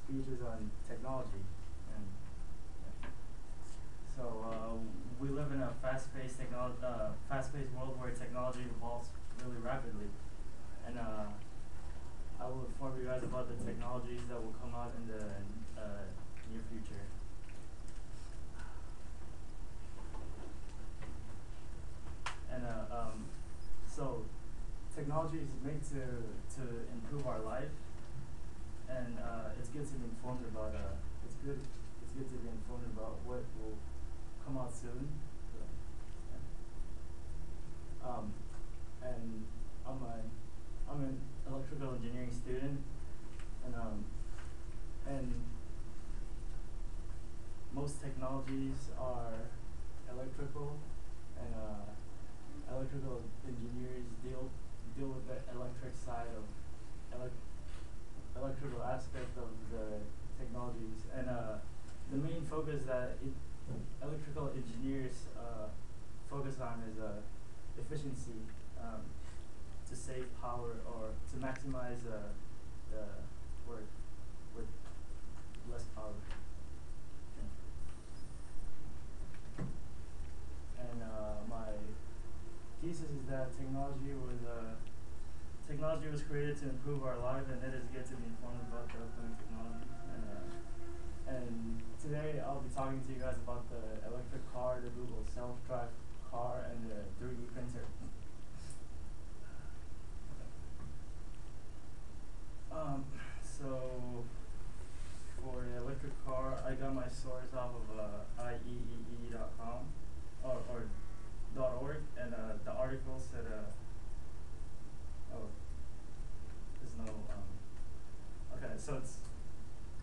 speeches on technology. And yeah. So we live in a fast-paced world where technology evolves really rapidly, and I will inform you guys about the technologies that will come out in the near future. And so technology is made to improve our life, and it's good to be informed about it's good to be informed about what will come out soon. So, yeah. And I'm an electrical engineering student, and most technologies are electrical, and electrical engineers deal with the electric side of electrical aspect of the technologies, and the main focus that electrical engineers focus on is efficiency, to save power or to maximize the work with less power. And my thesis is that technology was created to improve our lives, and it is good to be informed about the upcoming technologies. And today I'll be talking to you guys about the electric car, the Google self-drive car, and the 3D printer. So for the electric car, I got my source off of IEEE.com or .org, and the article said, oh, there's no, okay, so it's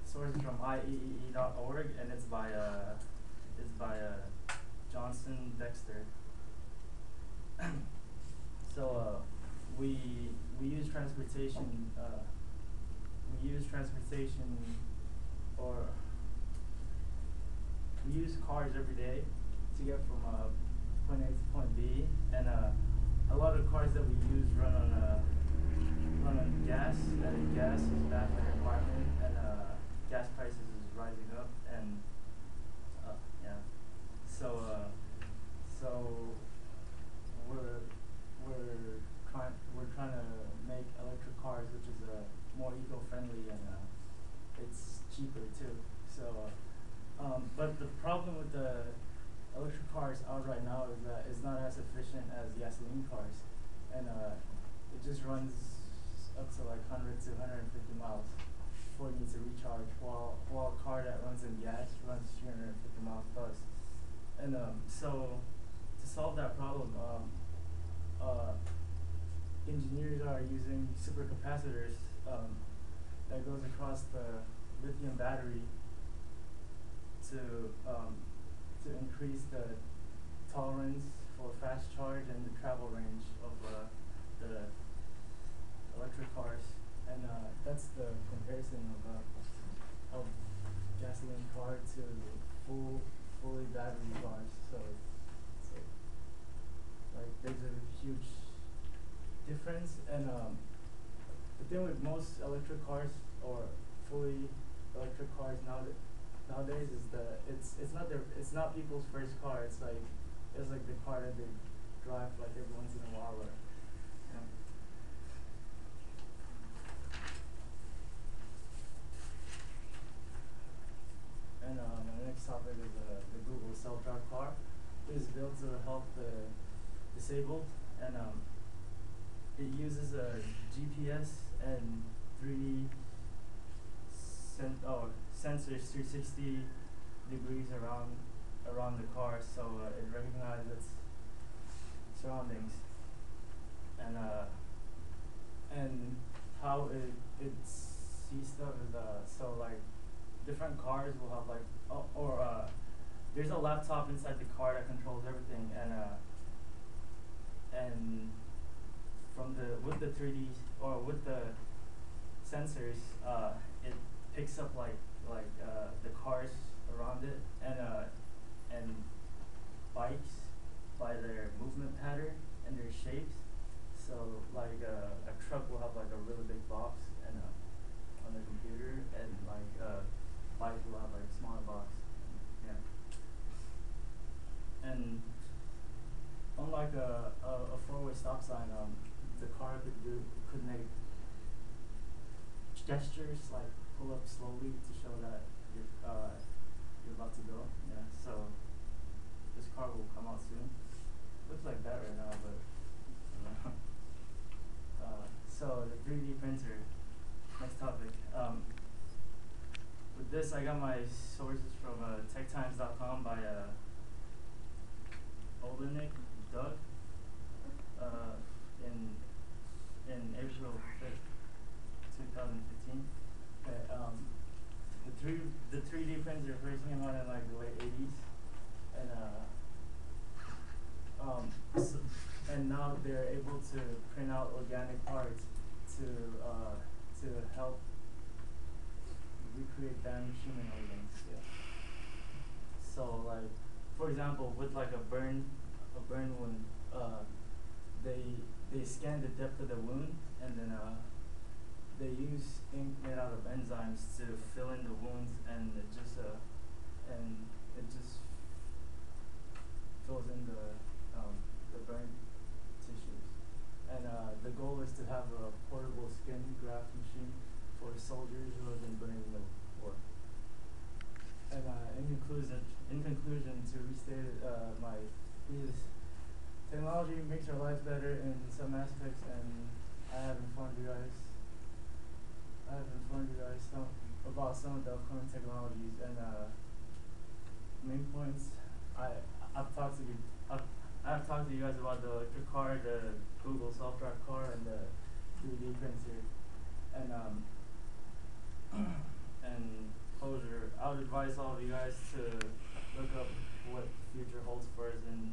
source is from IEEE.org, and it's by Johnson Dexter. So we use transportation. Or we use cars every day to get from point A to point B, and a lot of cars that we use run on gas, and gas is bad for the environment, and gas prices is rising up, and yeah, so we're trying to make electric cars, which is more eco-friendly, and it's cheaper too. So, but the problem with the electric cars out right now is that it's not as efficient as gasoline cars, and it just runs up to like 100 to 150 miles before it needs to recharge, while a car that runs in gas runs 350 miles plus. And so to solve that problem, engineers are using supercapacitors that goes across the lithium battery to increase the tolerance for fast charge and the travel range of the electric cars, and that's the comparison of gasoline car to fully battery cars. So like there's a huge difference, and the thing with most electric cars or fully electric cars nowadays is that it's not people's first car. It's like the car that they drive like every once in a while. Or, yeah. And the next topic is the Google self-drive car. It is built to help the disabled, and it uses a GPS and 3D sensors 360 degrees around the car, so it recognizes its surroundings, and how it sees stuff is so like different cars will have like there's a laptop inside the car that controls everything, and with the 3D or with the sensors, it picks up like the cars around it, and bikes by their movement pattern and their shapes. So like a truck will have like a really big box and on the computer, and like a stop sign, the car could make gestures like pull up slowly to show that you're about to go. Yeah, so this car will come out soon. Looks like that right now, but so the 3D printer. Next topic. With this, I got my sources from techtimes.com by Olenek Doug in April 5th, 2015. Okay, the 3D printer first came out in like the late 80s, and and now they're able to print out organic parts to help recreate damaged human organs. Yeah. So like, for example, with like a burn wound, they scan the depth of the wound, and then they use ink made out of enzymes to fill in the wounds, and it just fills in the burn tissues. And the goal is to have a portable skin graft machine for soldiers who have been burned in the war. And in conclusion, to restate it, technology makes our lives better in some aspects, and I have informed you guys about some of the upcoming technologies, and main points. I've talked to you guys about the electric car, the Google self-drive car, and the 3D printer, and and closure. I would advise all of you guys to look up what the future holds for us in